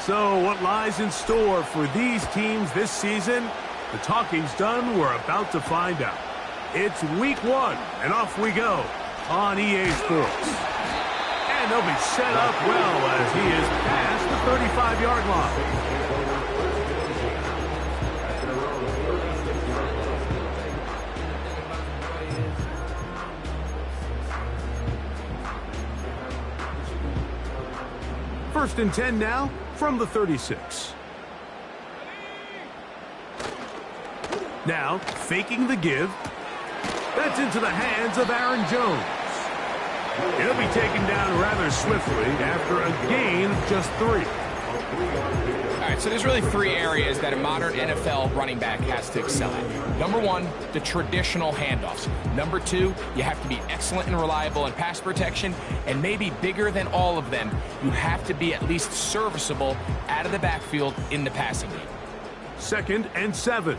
So what lies in store for these teams this season? The talking's done. We're about to find out. It's week 1, and off we go on EA Sports. And they'll be set up well as he is past the 35-yard line. First and 10 now from the 36. Now, faking the give. That's into the hands of Aaron Jones. He'll be taken down rather swiftly after a gain of just 3. All right, so there's really 3 areas that a modern NFL running back has to excel at. Number 1, the traditional handoffs. Number 2, you have to be excellent and reliable in pass protection. And maybe bigger than all of them, you have to be at least serviceable out of the backfield in the passing game. 2nd and 7.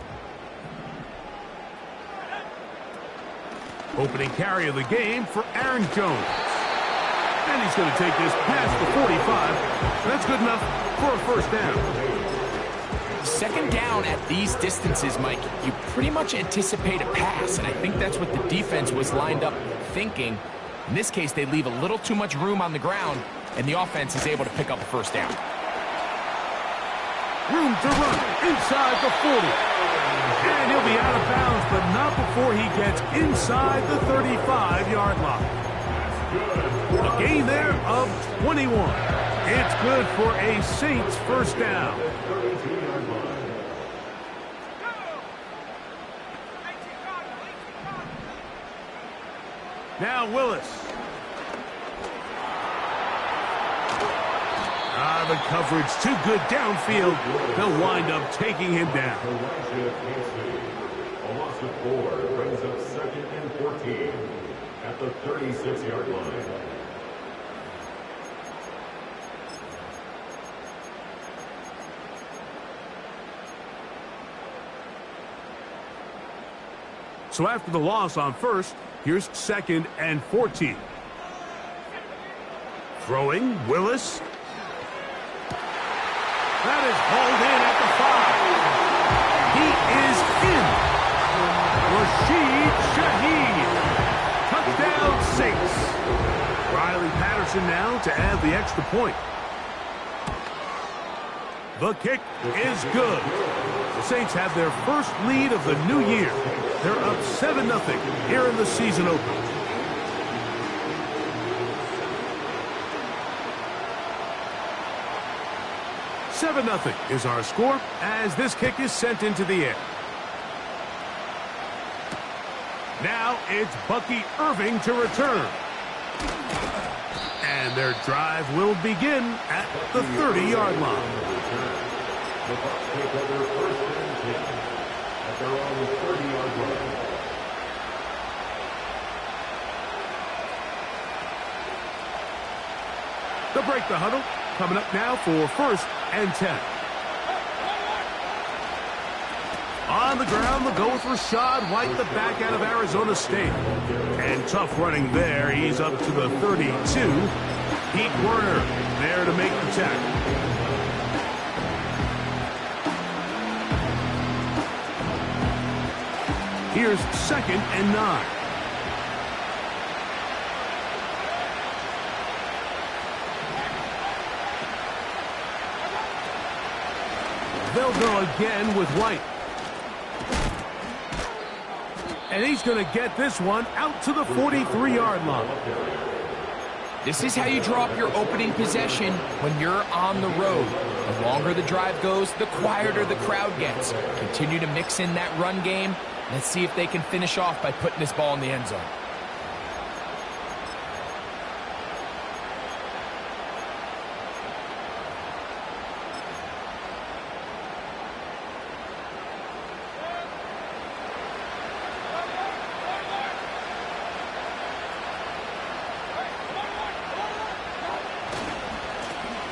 Opening carry of the game for Aaron Jones. And he's going to take this past the 45. That's good enough for a first down. 2nd down at these distances, Mike, you pretty much anticipate a pass, and I think that's what the defense was lined up thinking. In this case, they leave a little too much room on the ground, and the offense is able to pick up a first down. Room to run inside the 40. And he'll be out of bounds, but not before he gets inside the 35-yard line. A gain there of 21. It's good for a Saints first down. Now Willis. The coverage too good downfield. They'll wind up taking him down. A loss of 4 brings up 2nd and 14 at the 36-yard line. So after the loss on first, here's 2nd and 14. Throwing, Willis. That is hauled in at the 5. He is in. Rashid Shaheed. Touchdown Saints. Riley Patterson now to add the extra point. The kick is good. The Saints have their first lead of the new year. They're up 7-0 here in the season opener. Seven 0 is our score as this kick is sent into the air. Now it's Bucky Irving to return. And their drive will begin at the 30-yard line. The Bucs take over 1st and 10 at their own 30-yard line. They'll break the huddle. Coming up now for 1st and 10. On the ground, they'll go with Rachaad White, the back out of Arizona State. And tough running there. He's up to the 32. Pete Werner there to make the tackle. Here's 2nd and 9. They'll go again with White. And he's going to get this one out to the 43-yard line. This is how you draw up your opening possession when you're on the road. The longer the drive goes, the quieter the crowd gets. Continue to mix in that run game. Let's see if they can finish off by putting this ball in the end zone.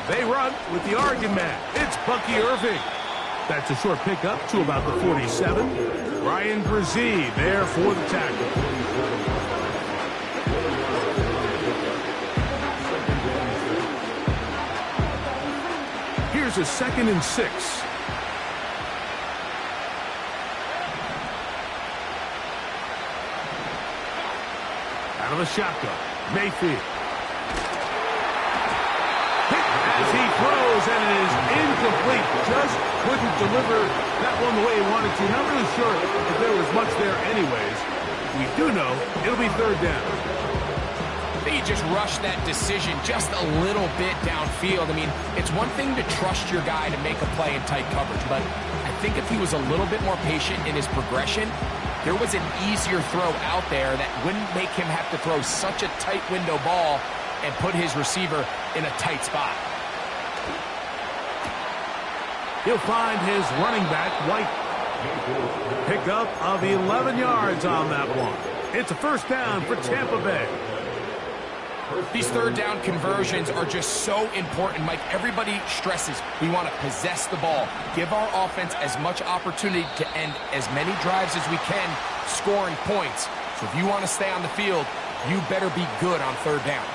They run with the Oregon man. It's Bucky Irving. That's a short pickup to about the 47. Ryan Brzee there for the tackle. Here's a 2nd and 6. Out of the shotgun, Mayfield. Hit as he throws, and it is incomplete. Just couldn't deliver that one the way he wanted to. Not really sure if there was much there anyways. We do know it'll be 3rd down. I think he just rushed that decision just a little bit downfield. I mean, it's one thing to trust your guy to make a play in tight coverage, but I think if he was a little bit more patient in his progression, there was an easier throw out there that wouldn't make him have to throw such a tight window ball and put his receiver in a tight spot. He'll find his running back, White. Pickup of 11 yards on that one. It's a 1st down for Tampa Bay. These 3rd down conversions are just so important, Mike. Everybody stresses we want to possess the ball, give our offense as much opportunity to end as many drives as we can, scoring points. So if you want to stay on the field, you better be good on 3rd down.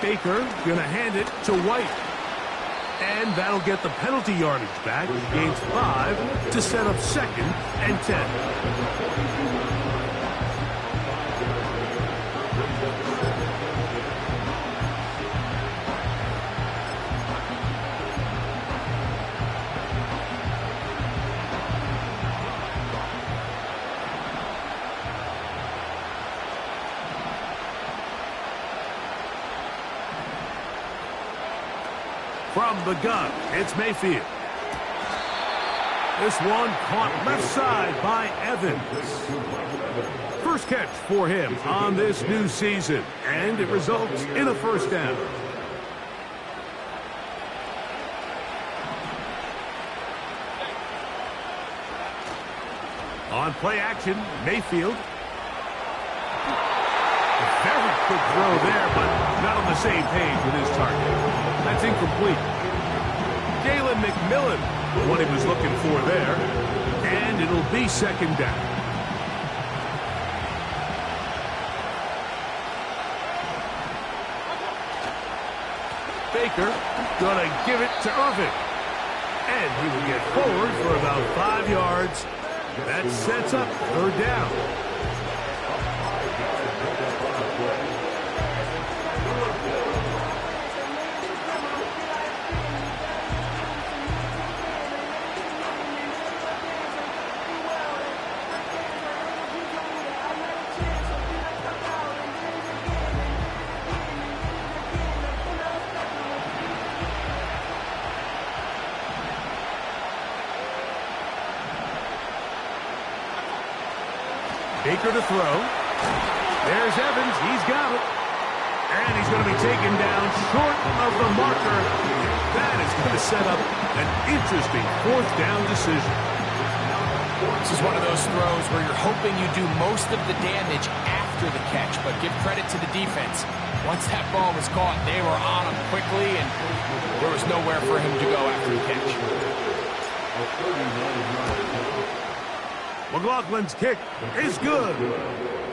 Baker gonna hand it to White. And that'll get the penalty yardage back. Gains 5 to set up 2nd and 10. From the gun, it's Mayfield. This one caught left side by Evans. First catch for him on this new season, and it results in a 1st down. On play action, Mayfield. Very quick throw there, but not on the same page with his target. That's incomplete. Jalen McMillan, what he was looking for there. And it'll be 2nd down. Baker gonna give it to Irvin. And he will get forward for about 5 yards. That sets up 3rd down. Baker to throw. There's Evans. He's got it. And he's going to be taken down short of the marker. That is going to set up an interesting 4th down decision. This is one of those throws where you're hoping you do most of the damage after the catch, but give credit to the defense. Once that ball was caught, they were on him quickly, and there was nowhere for him to go after the catch. McLaughlin's kick is good.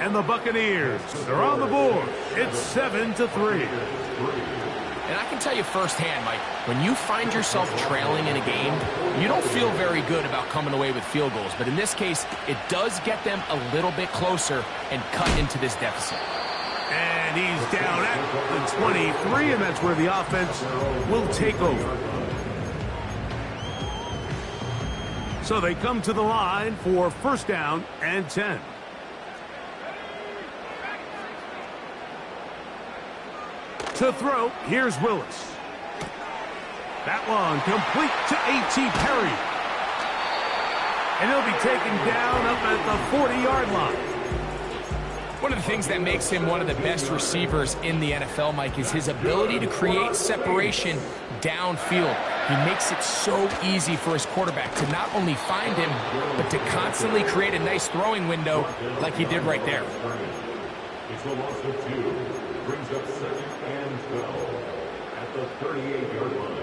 And the Buccaneers are on the board. It's 7-3. And I can tell you firsthand, Mike, when you find yourself trailing in a game, you don't feel very good about coming away with field goals. But in this case, it does get them a little bit closer and cut into this deficit. And he's down at the 23, and that's where the offense will take over. So they come to the line for 1st down and 10. To throw, here's Willis. That one complete to A.T. Perry. And he'll be taken down up at the 40-yard line. One of the things that makes him one of the best receivers in the NFL, Mike, is his ability to create separation downfield. He makes it so easy for his quarterback to not only find him, but to constantly create a nice throwing window like he did right there. It's a loss of 2. Brings up 2nd and 12 at the 38-yard line.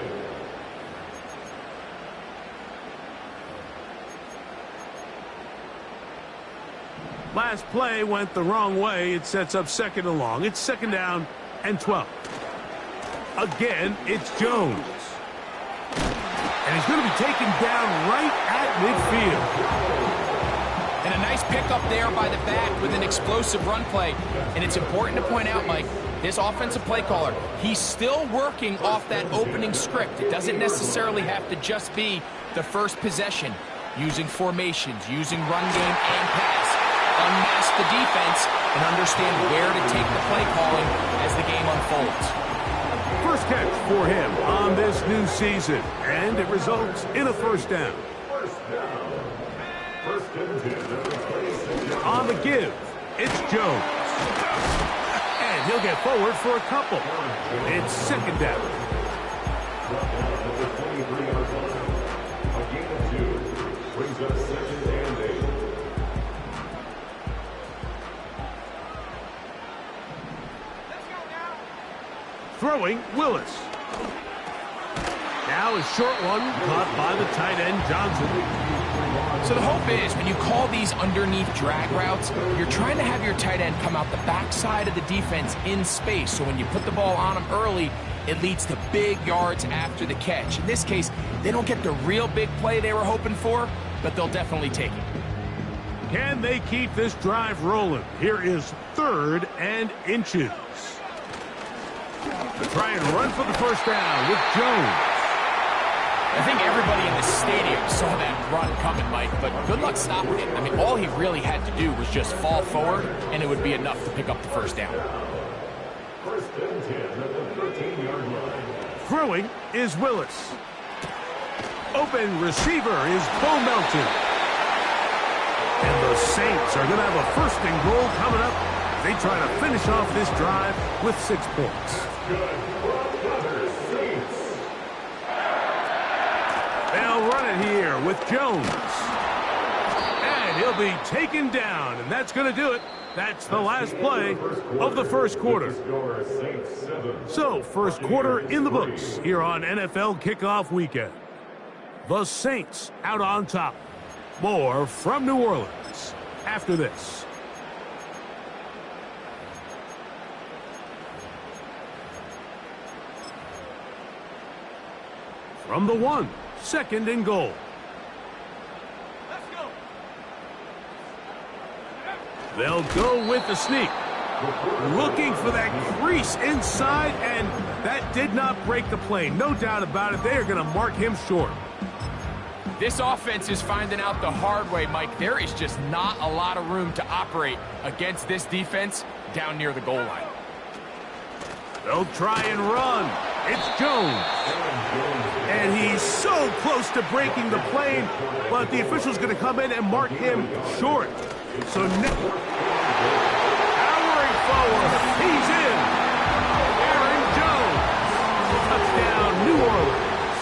Last play went the wrong way. It sets up 2nd and long. It's 2nd down and 12. Again, it's Jones. And he's going to be taken down right at midfield. And a nice pickup there by the back with an explosive run play. And it's important to point out, Mike, this offensive play caller, he's still working off that opening script. It doesn't necessarily have to just be the first possession. Using formations, using run game and pass. Unmask the defense and understand where to take the play calling as the game unfolds. First catch for him on this new season, and it results in a 1st down. On the give, it's Jones. And he'll get forward for a couple. It's 2nd down. A gain of 2 brings up 2nd and 8. Throwing, Willis. Now a short one caught by the tight end, Johnson. So the hope is when you call these underneath drag routes, you're trying to have your tight end come out the backside of the defense in space. So when you put the ball on him early, it leads to big yards after the catch. In this case, they don't get the real big play they were hoping for, but they'll definitely take it. Can they keep this drive rolling? Here is 3rd and inches. To try and run for the 1st down with Jones. I think everybody in the stadium saw that run coming, Mike, but good luck stopping it. I mean, all he really had to do was just fall forward, and it would be enough to pick up the 1st down. 1st and 10 at the 13-yard line. Throwing is Willis. Open receiver is Bo Melton. And the Saints are going to have a 1st and goal coming up. They try to finish off this drive with 6 points. They'll run it here with Jones. And he'll be taken down, and that's going to do it. That's the last play of the 1st quarter. So, 1st quarter in the books here on NFL Kickoff Weekend. The Saints out on top. More from New Orleans after this. From the 1, 2nd and goal. Let's go. They'll go with the sneak. Looking for that crease inside, and that did not break the play. No doubt about it. They are going to mark him short. This offense is finding out the hard way, Mike. There is just not a lot of room to operate against this defense down near the goal line. They'll try and run. It's Jones. And he's so close to breaking the plane, but the official's going to come in and mark him short. So now, powering forward, he's in. Aaron Jones. Touchdown, New Orleans.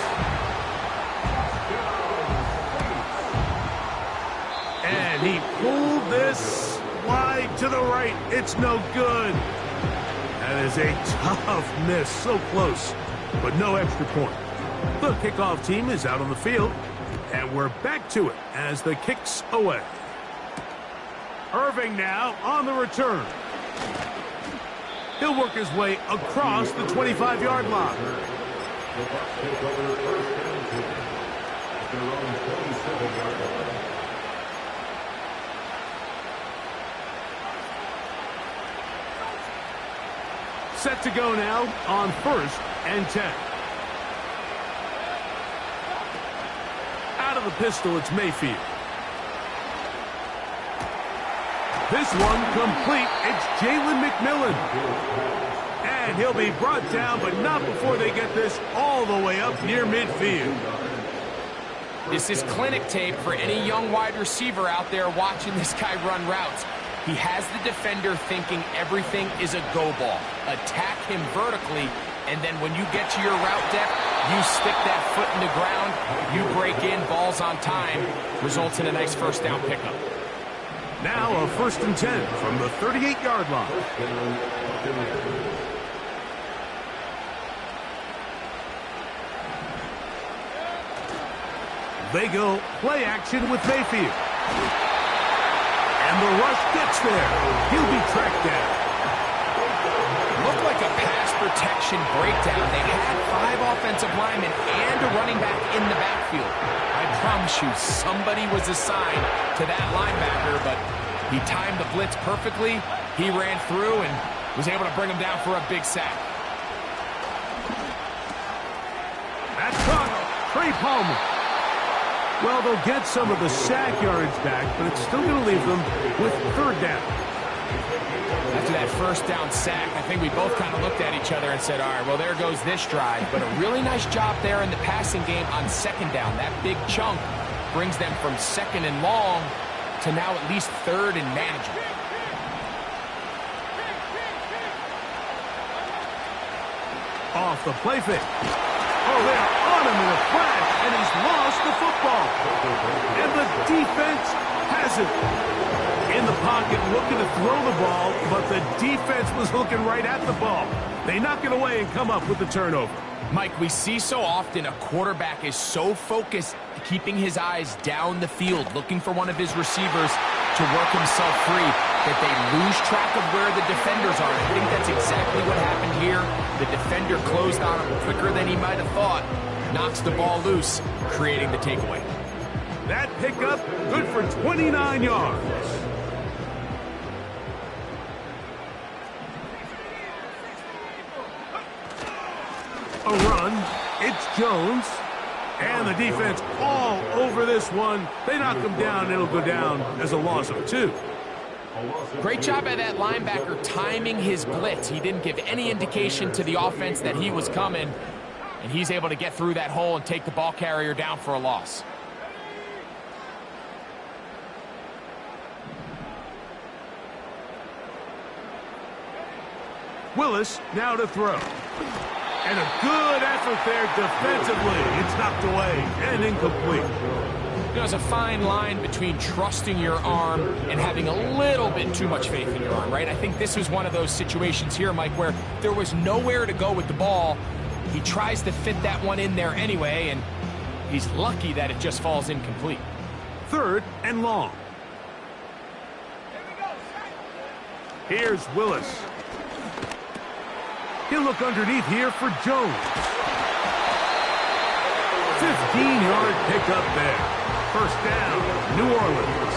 And he pulled this wide to the right. It's no good. That is a tough miss. So close, but no extra point. The kickoff team is out on the field, and we're back to it as the kick's away. Irving now on the return. He'll work his way across the 25-yard line. The Bucs take over 1st and 10 at their own 27-yard line. Set to go now on 1st and 10. Out of the pistol, it's Mayfield. This one complete. It's Jalen McMillan. And he'll be brought down, but not before they get this all the way up near midfield. This is clinic tape for any young wide receiver out there watching this guy run routes. He has the defender thinking everything is a go ball. Attack him vertically, and then when you get to your route depth, You stick that foot in the ground, you break in, balls on time, results in a nice first down pickup. Now a 1st and 10 from the 38-yard line. They go play action with Mayfield. And the rush gets there. He'll be tracked down. Looked like a pass protection breakdown. They had 5 offensive linemen and a running back in the backfield. I promise you, somebody was assigned to that linebacker, but he timed the blitz perfectly. He ran through and was able to bring him down for a big sack. That's caught. Trey Palmer. Well, they'll get some of the sack yards back, but it's still going to leave them with 3rd down. After that first down sack, I think we both kind of looked at each other and said, all right, well, there goes this drive. But a really nice job there in the passing game on 2nd down. That big chunk brings them from 2nd and long to now at least 3rd and manageable. Off the play fake. Oh, they're on him in a flash, and he's lost the football. And the defense has it. In the pocket, looking to throw the ball, but the defense was looking right at the ball. They knock it away and come up with the turnover. Mike, we see so often a quarterback is so focused, keeping his eyes down the field, looking for one of his receivers to work himself free, that they lose track of where the defenders are. I think that's exactly what happened here. The defender closed on him quicker than he might have thought, knocks the ball loose, creating the takeaway. That pickup, good for 29 yards. A run. It's Jones. And the defense all over this one. They knock him down, and it'll go down as a loss of 2. Great job by that linebacker timing his blitz. He didn't give any indication to the offense that he was coming, and he's able to get through that hole and take the ball carrier down for a loss. Willis now to throw. And a good effort there defensively. It's knocked away and incomplete. There's a fine line between trusting your arm and having a little bit too much faith in your arm, right? I think this was one of those situations here, Mike, where there was nowhere to go with the ball. He tries to fit that one in there anyway, and he's lucky that it just falls incomplete. 3rd and long. Here's Willis. He'll look underneath here for Jones. 15-yard pickup there. 1st down, New Orleans.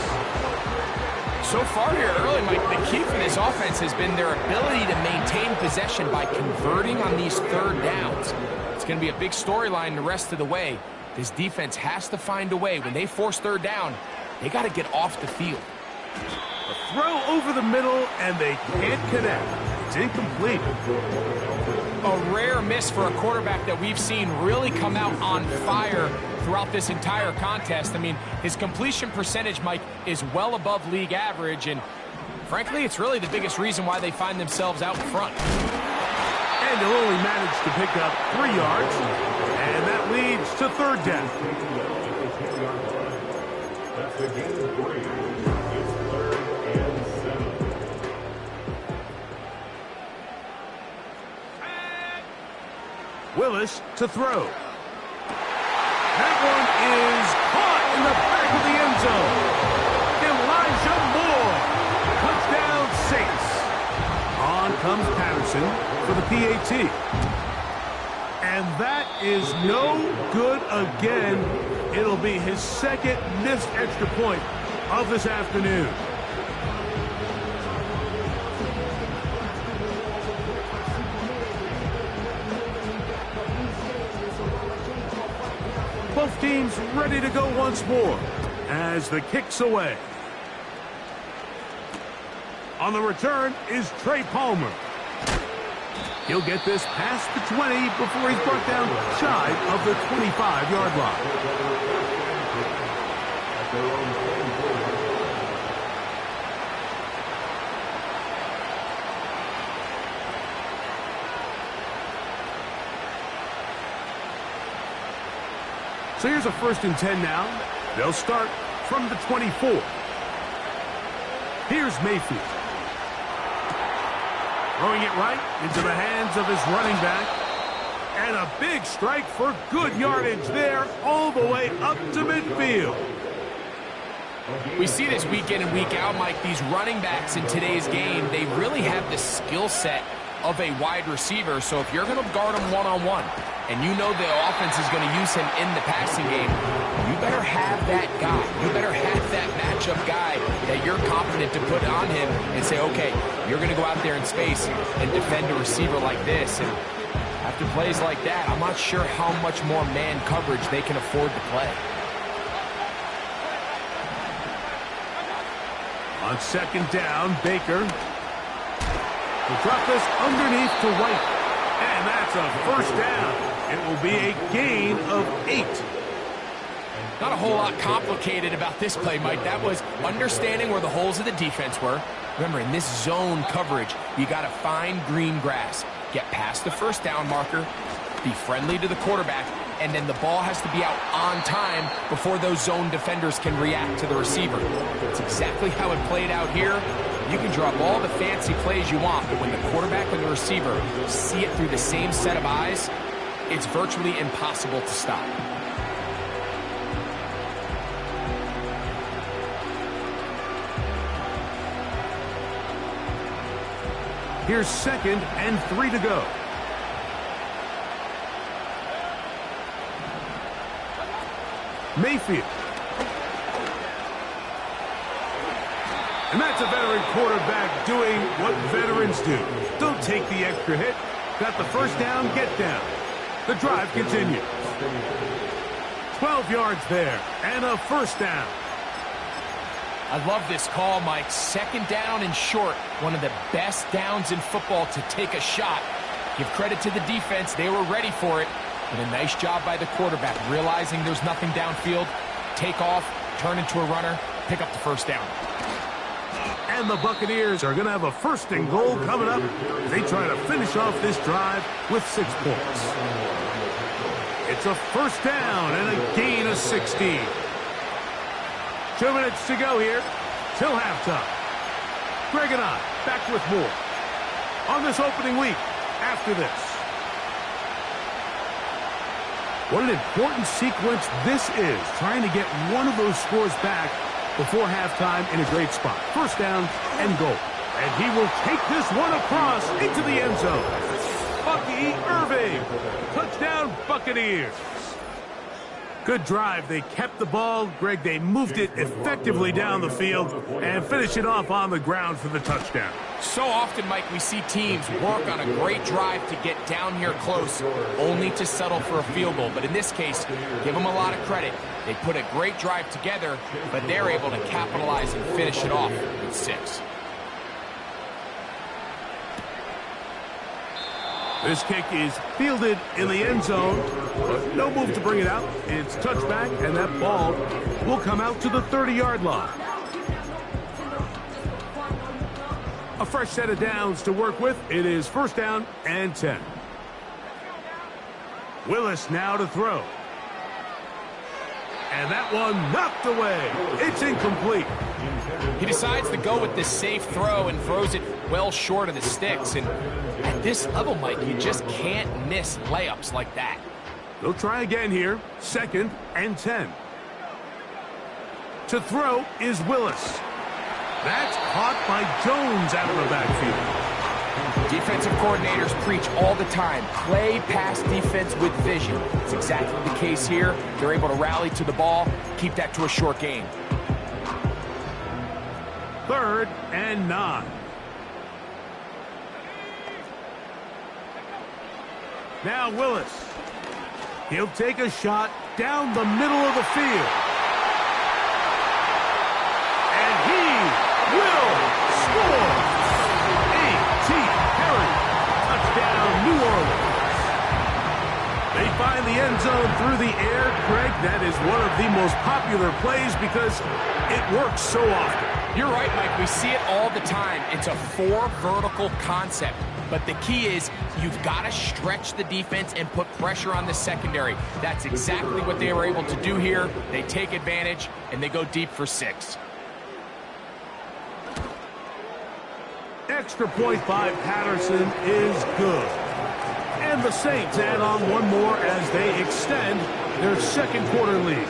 So far here early, Mike, the key for this offense has been their ability to maintain possession by converting on these 3rd downs. It's going to be a big storyline the rest of the way. This defense has to find a way. When they force 3rd down, they got to get off the field. A throw over the middle, and they can't connect. It's incomplete. A rare miss for a quarterback that we've seen really come out on fire throughout this entire contest. I mean, his completion percentage, Mike, is well above league average, and frankly, it's really the biggest reason why they find themselves out in front. And he'll only manage to pick up 3 yards, and that leads to 3rd down. That's the game of 3. It's 3rd and 7. Willis to throw. That one is caught in the back of the end zone. Elijah Moore. Touchdown Saints. On comes Patterson for the PAT. And that is no good again. It'll be his 2nd missed extra point of this afternoon. Both teams ready to go once more as the kick's away. On the return is Trey Palmer. He'll get this past the 20 before he's brought down shy of the 25-yard line. So here's a 1st and 10 now. They'll start from the 24. Here's Mayfield. Throwing it right into the hands of his running back. And a big strike for good yardage there all the way up to midfield. We see this week in and week out, Mike. These running backs in today's game, they really have the skill set of a wide receiver. So if you're going to guard him one-on-one and you know the offense is going to use him in the passing game, you better have that guy. You better have that matchup guy that you're confident to put on him and say, okay, you're going to go out there in space and defend a receiver like this. And after plays like that, I'm not sure how much more man coverage they can afford to play. On 2nd down, Baker. He'll drop this underneath to White. And that's a 1st down. It will be a gain of 8. Not a whole lot complicated about this play, Mike. That was understanding where the holes of the defense were. Remember, in this zone coverage, you got to find green grass. Get past the 1st down marker, be friendly to the quarterback, and then the ball has to be out on time before those zone defenders can react to the receiver. That's exactly how it played out here. You can draw up all the fancy plays you want, but when the quarterback and the receiver see it through the same set of eyes, it's virtually impossible to stop. Here's 2nd and 3 to go. Mayfield. And that's a veteran quarterback doing what veterans do. Don't take the extra hit. Got the 1st down, get down. The drive continues. 12 yards there and a 1st down. I love this call, Mike. 2nd down and short. One of the best downs in football to take a shot. Give credit to the defense. They were ready for it. And a nice job by the quarterback, realizing there's nothing downfield. Take off, turn into a runner, pick up the 1st down. And the Buccaneers are going to have a 1st and goal coming up. They try to finish off this drive with 6 points. It's a 1st down and a gain of 16. 2 minutes to go here till halftime. Greg and I back with more on this opening week after this. What an important sequence this is, trying to get one of those scores back before halftime in a great spot. 1st down and goal. And he will take this one across into the end zone. Bucky Irving. Touchdown, Buccaneers. Good drive. They kept the ball. Greg, they moved it effectively down the field and finish it off on the ground for the touchdown. So often, Mike, we see teams work on a great drive to get down here close, only to settle for a field goal. But in this case, give them a lot of credit. They put a great drive together, but they're able to capitalize and finish it off with 6. This kick is fielded in the end zone, but no move to bring it out. It's touchback, and that ball will come out to the 30-yard line. A fresh set of downs to work with. It is 1st down and 10. Willis now to throw. And that one knocked away. It's incomplete. He decides to go with this safe throw and throws it well short of the sticks. And at this level, Mike, you just can't miss layups like that. They'll try again here. 2nd and 10. To throw is Willis. That's caught by Jones out of the backfield. Defensive coordinators preach all the time, play pass defense with vision. It's exactly the case here. They're able to rally to the ball, keep that to a short gain. 3rd and 9. Now Willis. He'll take a shot down the middle of the field. And he will score. A.T. Perry. Touchdown, New Orleans. They find the end zone through the air. Greg, that is one of the most popular plays because it works so often. You're right, Mike. We see it all the time. It's a 4 vertical concept. But the key is you've got to stretch the defense and put pressure on the secondary. That's exactly what they were able to do here. They take advantage, and they go deep for 6. Extra point by Patterson is good. And the Saints add on one more as they extend their second quarter lead.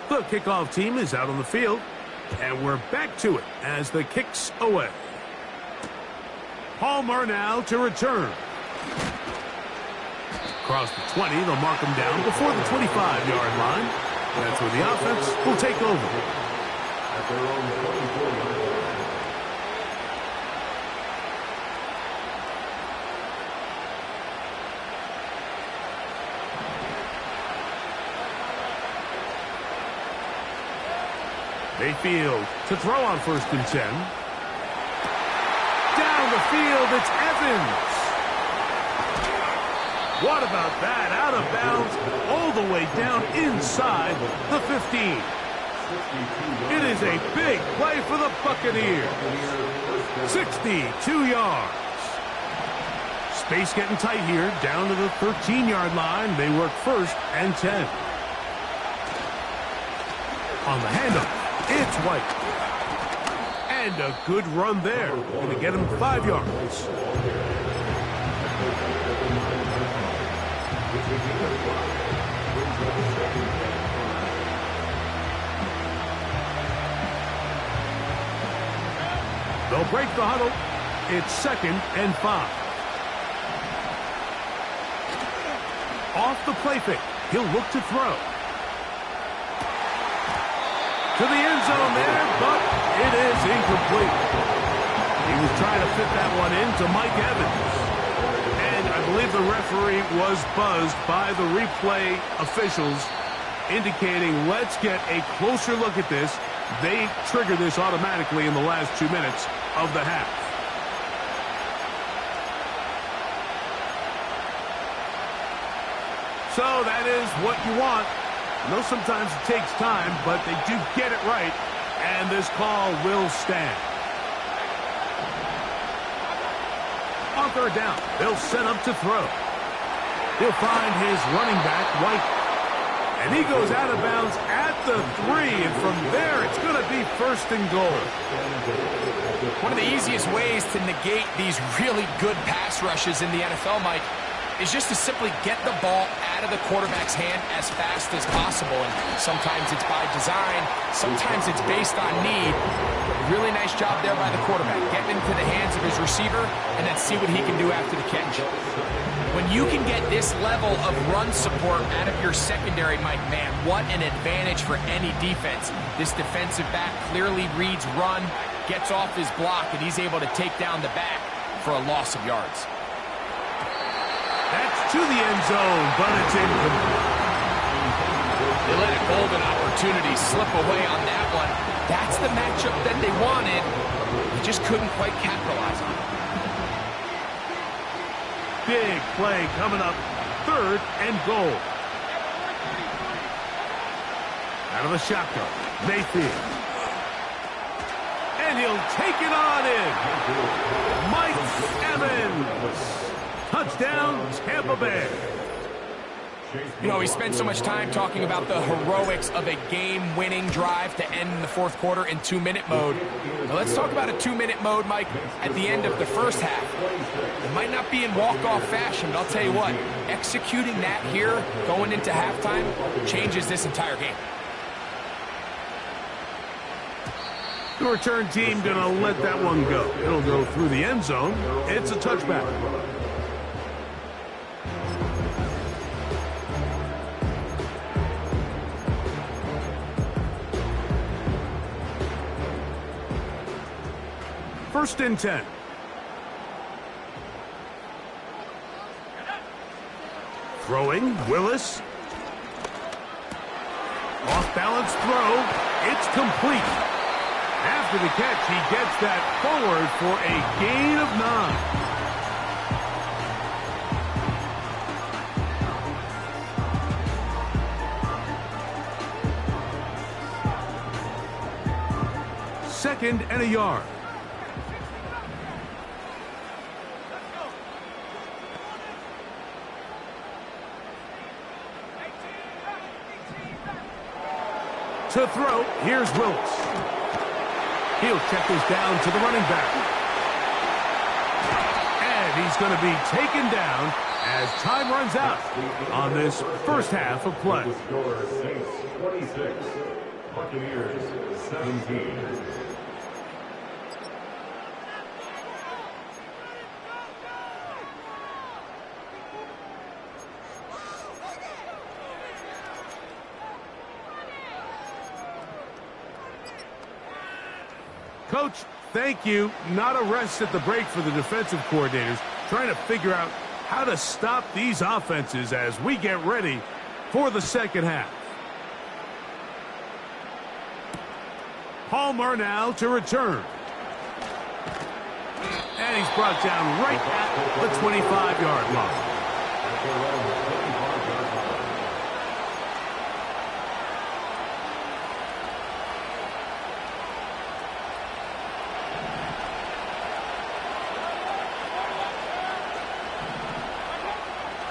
The kickoff team is out on the field, and we're back to it as the kick's away. Palmer now to return. Across the 20, they'll mark him down before the 25-yard line. That's where the offense will take over. At their own 24-yard line. Mayfield to throw on 1st and 10. Down the field, it's Evans. What about that? Out of bounds, all the way down inside the 15. It is a big play for the Buccaneers. 62 yards. Space getting tight here, down to the 13-yard line. They work 1st and 10. On the handoff. It's White. And a good run there. Going to get him 5 yards. They'll break the huddle. It's 2nd and 5. Off the play fake. He'll look to throw. To the end zone there, but it is incomplete. He was trying to fit that one into Mike Evans. And I believe the referee was buzzed by the replay officials, indicating let's get a closer look at this. They trigger this automatically in the last 2 minutes of the half. So that is what you want. I know sometimes it takes time, but they do get it right, and this call will stand. On 3rd down, they'll set up to throw. He'll find his running back, White, and he goes out of bounds at the 3, and from there it's going to be 1st and goal. One of the easiest ways to negate these really good pass rushes in the NFL, Mike, is just to simply get the ball out of the quarterback's hand as fast as possible. And sometimes it's by design, sometimes it's based on need. Really nice job there by the quarterback, getting into the hands of his receiver and then see what he can do after the catch. When you can get this level of run support out of your secondary, Mike, man, what an advantage for any defense. This defensive back clearly reads run, gets off his block, and he's able to take down the back for a loss of yards. That's to the end zone, but it's incomplete. They let a golden opportunity slip away on that one. That's the matchup that they wanted. They just couldn't quite capitalize on it. Big play coming up. 3rd and goal. Out of the shotgun, Mayfield. And he'll take it on in. Mike Evans. Touchdown, Tampa Bay. You know, we spend so much time talking about the heroics of a game-winning drive to end the 4th quarter in 2-minute mode. Now let's talk about a 2-minute mode, Mike, at the end of the 1st half. It might not be in walk-off fashion, but I'll tell you what, executing that here, going into halftime, changes this entire game. The return team going to let that one go. It'll go through the end zone. It's a touchback. First and 10. Throwing, Willis. Off-balance throw. It's complete. After the catch, he gets that forward for a gain of 9. 2nd and a yard. To throw, here's Willis. He'll check this down to the running back. And he's going to be taken down as time runs out on this first half of play. The score, Saints 26, Buccaneers 17. Coach, thank you. Not a rest at the break for the defensive coordinators, trying to figure out how to stop these offenses as we get ready for the second half. Palmer now to return. And he's brought down right at the 25-yard line.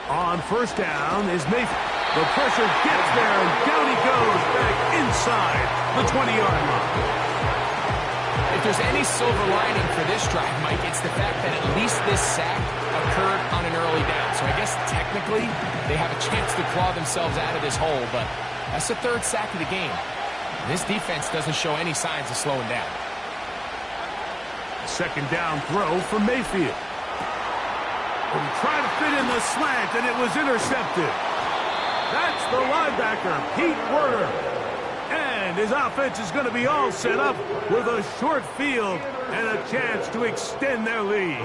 On first down is Mayfield. The pressure gets there, and down he goes back inside the 20-yard line. If there's any silver lining for this drive, Mike, it's the fact that at least this sack occurred on an early down. So I guess technically they have a chance to claw themselves out of this hole, but that's the 3rd sack of the game. This defense doesn't show any signs of slowing down. 2nd down throw for Mayfield. Trying to fit in the slant, and it was intercepted. That's the linebacker, Pete Werner. And his offense is going to be all set up with a short field and a chance to extend their lead.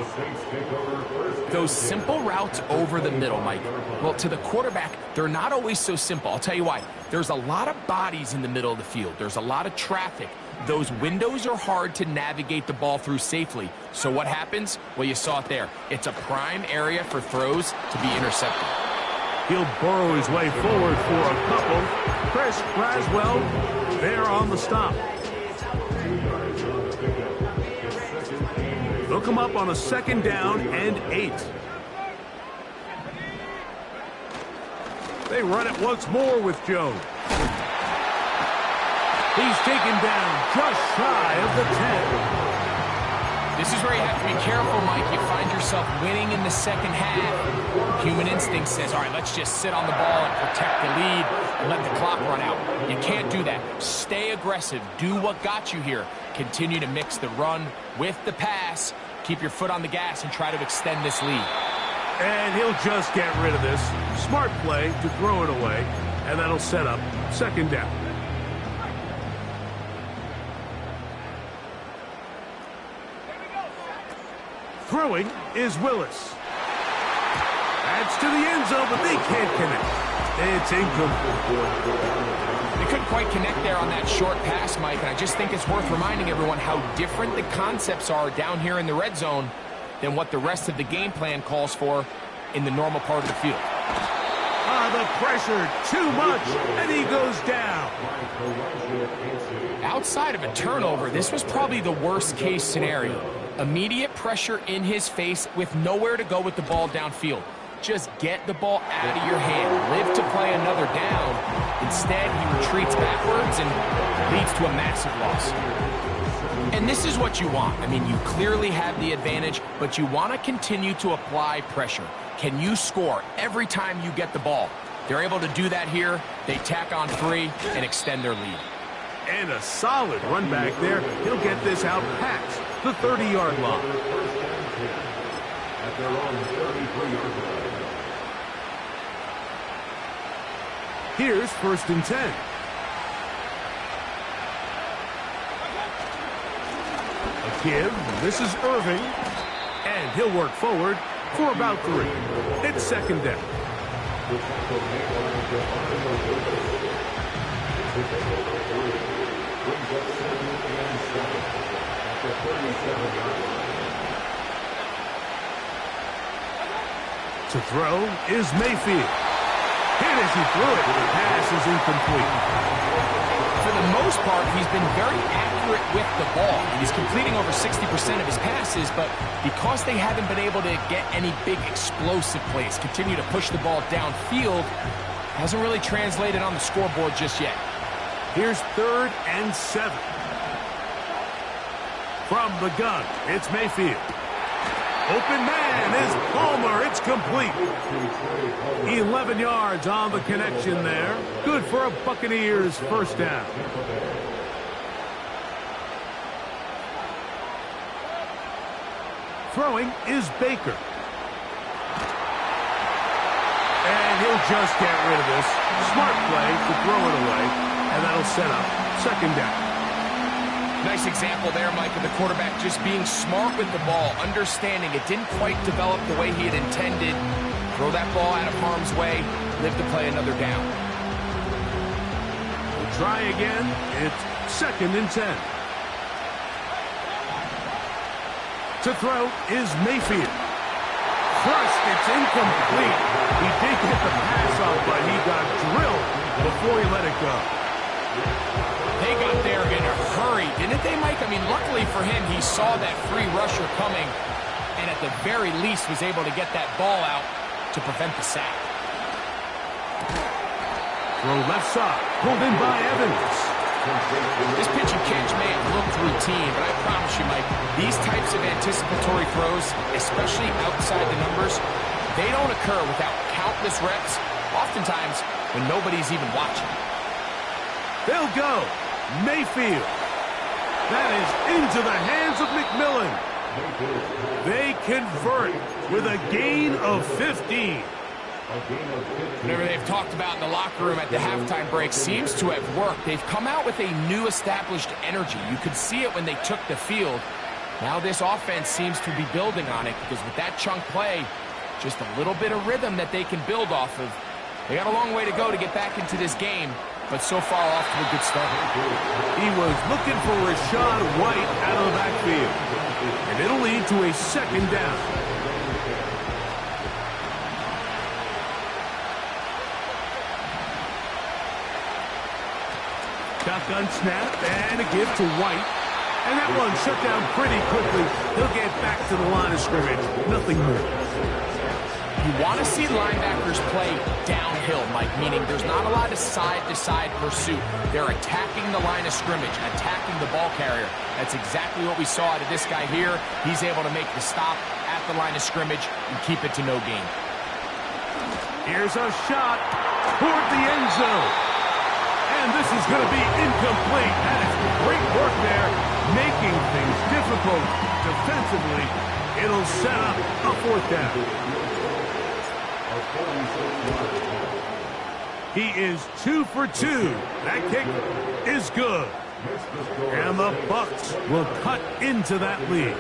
Those simple routes over the middle, Mike. Well, to the quarterback, they're not always so simple. I'll tell you why. There's a lot of bodies in the middle of the field. There's a lot of traffic. Those windows are hard to navigate the ball through safely. So what happens? Well, you saw it there. It's a prime area for throws to be intercepted. He'll burrow his way forward for a couple. Chris Braswell there on the stop. They'll come up on a 2nd down and 8. They run it once more with Jones. He's taken down just shy of the 10. This is where you have to be careful, Mike. You find yourself winning in the second half. Human instinct says, all right, let's just sit on the ball and protect the lead and let the clock run out. You can't do that. Stay aggressive. Do what got you here. Continue to mix the run with the pass. Keep your foot on the gas and try to extend this lead. And he'll just get rid of this. Smart play to throw it away, and that'll set up 2nd down. Throwing is Willis. That's to the end zone, but they can't connect. It's incomplete. They couldn't quite connect there on that short pass, Mike, and I just think it's worth reminding everyone how different the concepts are down here in the red zone than what the rest of the game plan calls for in the normal part of the field. The pressure, too much, and he goes down. Outside of a turnover, this was probably the worst-case scenario. Immediate pressure in his face with nowhere to go with the ball downfield. Just get the ball out of your hand. Live to play another down. Instead, he retreats backwards and leads to a massive loss. And this is what you want. I mean, you clearly have the advantage, but you want to continue to apply pressure. Can you score every time you get the ball? They're able to do that here. They tack on 3 and extend their lead. And a solid run back there. He'll get this out past the 30-yard line. At their own 33-yard line. Here's 1st and 10. A give. This is Irving. And he'll work forward for about 3. It's 2nd down. To throw is Mayfield. Hit as he threw it. The pass is incomplete. for the most part, he's been very accurate with the ball. He's completing over 60% of his passes, but because they haven't been able to get any big explosive plays, continue to push the ball downfield, hasn't really translated on the scoreboard just yet. Here's 3rd and 7. From the gun, it's Mayfield. Open man is Palmer. It's complete. 11 yards on the connection there. Good for a Buccaneers first down. Throwing is Baker. And he'll just get rid of this. Smart play to throw it away. And that'll set up 2nd down. Nice example there, Mike, of the quarterback just being smart with the ball, understanding it didn't quite develop the way he had intended. Throw that ball out of harm's way, live to play another down. We'll try again. It's 2nd and 10. To throw is Mayfield. Crushed, it's incomplete. He did get the pass off, but he got drilled before he let it go. They got there in a hurry, didn't they, Mike? I mean, luckily for him, he saw that free rusher coming, and at the very least was able to get that ball out to prevent the sack. Throw left side, pulled in by Evans. This pitch and catch may have looked routine, but I promise you, Mike, these types of anticipatory throws, especially outside the numbers, they don't occur without countless reps, oftentimes when nobody's even watching. They'll go. Mayfield. That is into the hands of McMillan. They convert with a gain of 15. Whatever they've talked about in the locker room at the halftime break seems to have worked. They've come out with a new established energy. You could see it when they took the field. Now this offense seems to be building on it because with that chunk play, just a little bit of rhythm that they can build off of. They got a long way to go to get back into this game, but so far off to a good start. He was looking for Rashad White out of the backfield, and it'll lead to a 2nd down. Shotgun snap and a give to White. And that one shut down pretty quickly. He'll get back to the line of scrimmage. Nothing more. You want to see linebackers play downhill, Mike, meaning there's not a lot of side-to-side pursuit. They're attacking the line of scrimmage, attacking the ball carrier. That's exactly what we saw out of this guy here. He's able to make the stop at the line of scrimmage and keep it to no gain. Here's a shot toward the end zone. And this is going to be incomplete. That is great work there, making things difficult defensively. It'll set up a 4th down. He is 2 for 2. That kick is good. And the Bucs will cut into that lead.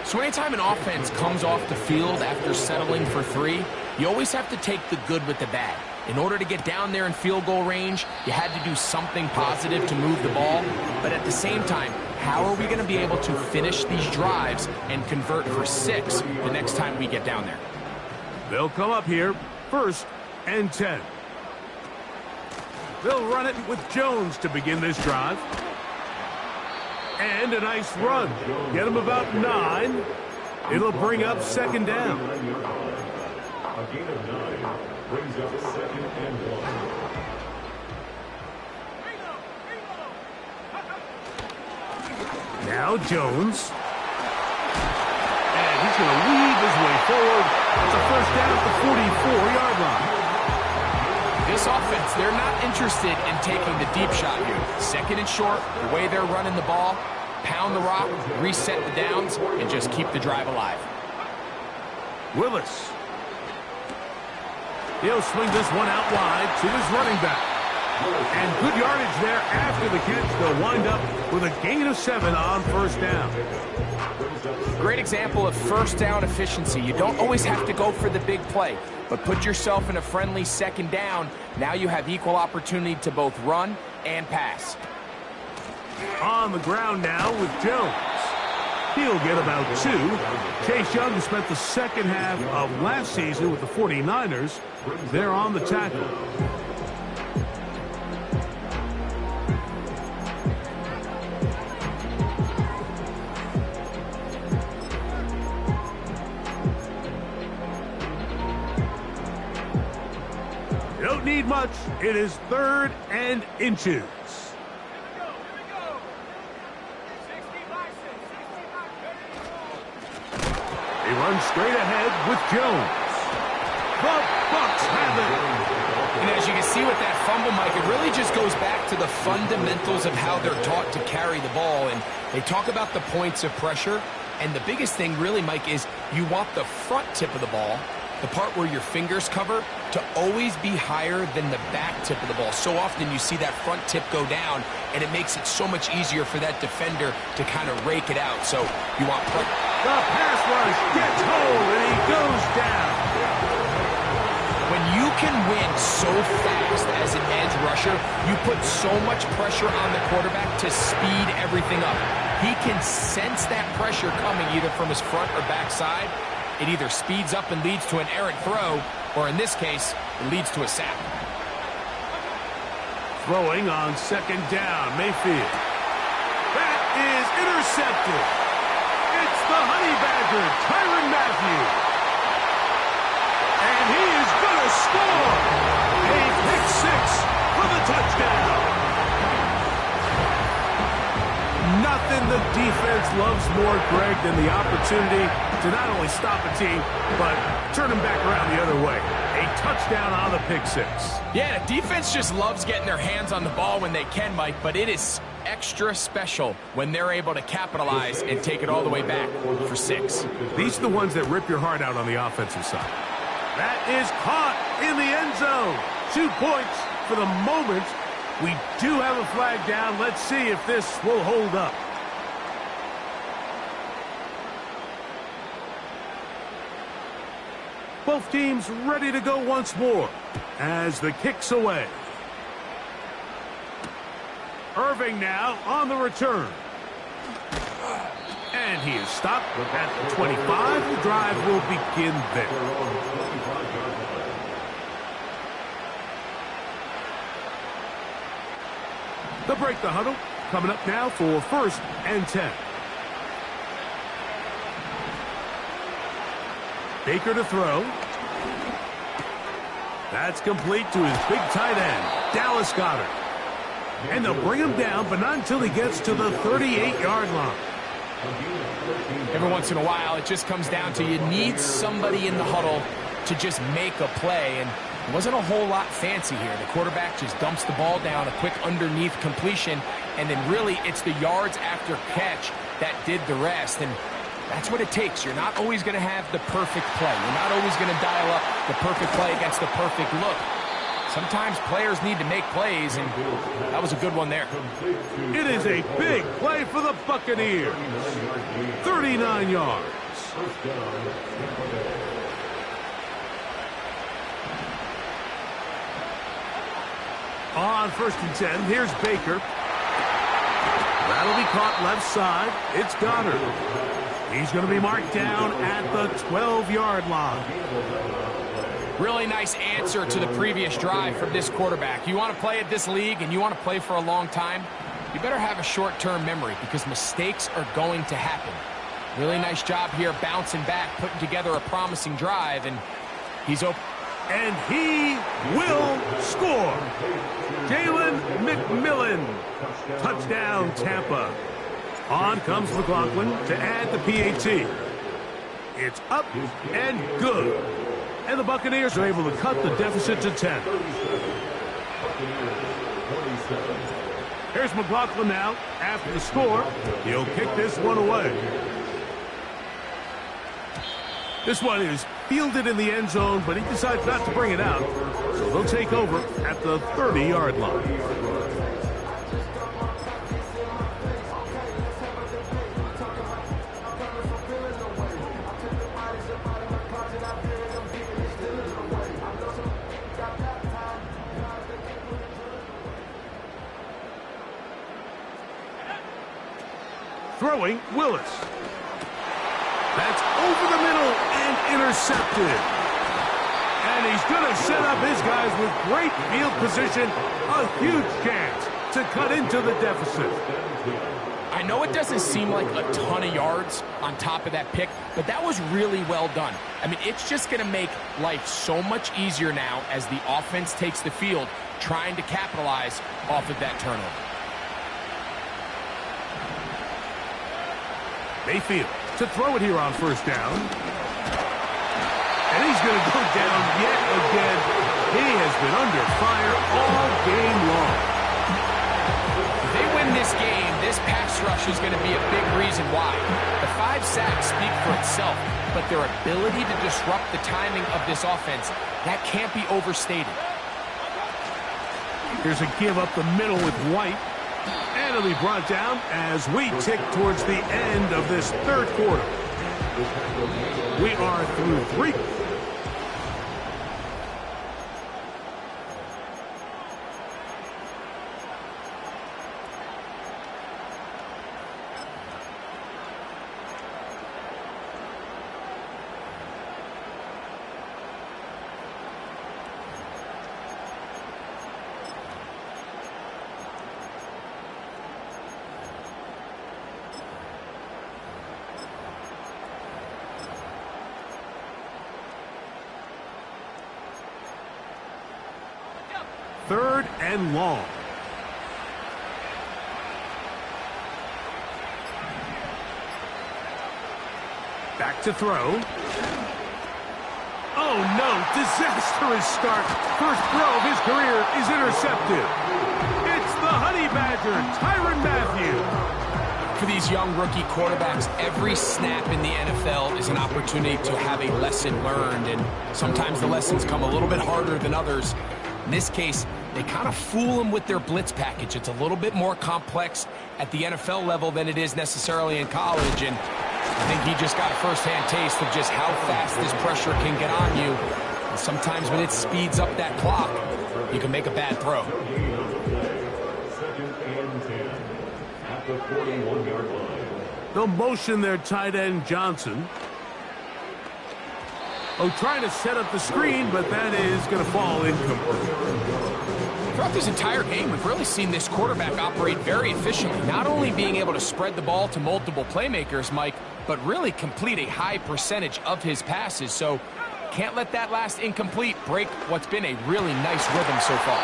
So anytime an offense comes off the field after settling for 3, you always have to take the good with the bad. In order to get down there in field goal range, you had to do something positive to move the ball. But at the same time, how are we going to be able to finish these drives and convert for 6 the next time we get down there? They'll come up here, 1st and 10. They'll run it with Jones to begin this drive. And a nice run. Get him about 9. It'll bring up 2nd down. A gain of 9 brings up 2nd and 1. Now Jones. And he's going to weave his way forward. It's a first down at the 44-yard line. This offense, they're not interested in taking the deep shot here. 2nd and short, the way they're running the ball, pound the rock, reset the downs, and just keep the drive alive. Willis. He'll swing this one out wide to his running back. And good yardage there after the catch. They'll wind up with a gain of 7 on 1st down. Great example of 1st down efficiency. You don't always have to go for the big play, but put yourself in a friendly 2nd down. Now you have equal opportunity to both run and pass. On the ground now with Jones. He'll get about 2. Chase Young spent the 2nd half of last season with the 49ers. They're on the tackle. need much. It is 3rd and inches. He runs straight ahead with Jones. The Bucs have it. And as you can see with that fumble, Mike, it really just goes back to the fundamentals of how they're taught to carry the ball. And they talk about the points of pressure. And the biggest thing really, Mike, is you want the front tip of the ball, the part where your fingers cover, to always be higher than the back tip of the ball. So often you see that front tip go down, and it makes it so much easier for that defender to kind of rake it out. So you want... The pass rush gets hold, and he goes down. When you can win so fast as an edge rusher, you put so much pressure on the quarterback to speed everything up. He can sense that pressure coming either from his front or back side. It either speeds up and leads to an errant throw, or in this case, it leads to a sack. Throwing on 2nd down, Mayfield. That is intercepted. It's the Honey Badger, Tyrann Mathieu. And he is going to score. A pick 6 for the touchdown. Nothing the defense loves more, Greg, than the opportunity to not only stop a team, but turn them back around the other way. A touchdown on the pick 6. Yeah, the defense just loves getting their hands on the ball when they can, Mike, but it is extra special when they're able to capitalize and take it all the way back for 6. These are the ones that rip your heart out on the offensive side. That is caught in the end zone. 2 points for the moment. We do have a flag down. Let's see if this will hold up. Both teams ready to go once more as the kick's away. Irving now on the return. And he is stopped at the 25. The drive will begin there. They'll break the huddle. Coming up now for 1st and 10. Baker to throw. That's complete to his big tight end, Dallas Goedert. And they'll bring him down, but not until he gets to the 38-yard line. Every once in a while, it just comes down to you need somebody in the huddle to just make a play. And it wasn't a whole lot fancy here. The quarterback just dumps the ball down, a quick underneath completion, and then really it's the yards after catch that did the rest. And that's what it takes. You're not always going to have the perfect play. You're not always going to dial up the perfect play against the perfect look. Sometimes players need to make plays, and that was a good one there. It is a big play for the Buccaneers. 39 yards. On 1st and 10, here's Baker. That'll be caught left side. It's Goddard. He's going to be marked down at the 12-yard line. Really nice answer to the previous drive from this quarterback. You want to play at this league and you want to play for a long time, you better have a short-term memory because mistakes are going to happen. Really nice job here bouncing back, putting together a promising drive, and he's open. And he will score. Jalen McMillan. Touchdown, Tampa. On comes McLaughlin to add the PAT. It's up and good. And the Buccaneers are able to cut the deficit to 10. Here's McLaughlin now. After the score, he'll kick this one away. This one is fielded in the end zone, but he decides not to bring it out. So they'll take over at the 30-yard line. Throwing, Willis. That's over the middle and intercepted. And And he's going to set up his guys with great field position. A huge chance to cut into the deficit. I know it doesn't seem like a ton of yards on top of that pick, but that was really well done. I mean, it's just going to make life so much easier now as the offense takes the field, trying to capitalize off of that turnover. Mayfield to throw it here on first down. And he's going to go down yet again. He has been under fire all game long. If they win this game, this pass rush is going to be a big reason why. The 5 sacks speak for itself, but their ability to disrupt the timing of this offense, that can't be overstated. Here's a give up the middle with White. And it'll be brought down as we tick towards the end of this third quarter. We are through 3. Third and long. Back to throw. Oh, no. Disastrous start. First throw of his career is intercepted. It's the Honey Badger, Tyrann Mathieu. For these young rookie quarterbacks, every snap in the NFL is an opportunity to have a lesson learned, and sometimes the lessons come a little bit harder than others. In this case, they kind of fool them with their blitz package. It's a little bit more complex at the NFL level than it is necessarily in college, and I think he just got a first-hand taste of just how fast this pressure can get on you. And sometimes when it speeds up that clock, you can make a bad throw. Second and 10 at the 41-yard line. They'll motion their tight end, Johnson. Oh, trying to set up the screen, but that is going to fall incomplete. Throughout this entire game, we've really seen this quarterback operate very efficiently, not only being able to spread the ball to multiple playmakers, Mike, but really complete a high percentage of his passes. So can't let that last incomplete break what's been a really nice rhythm so far.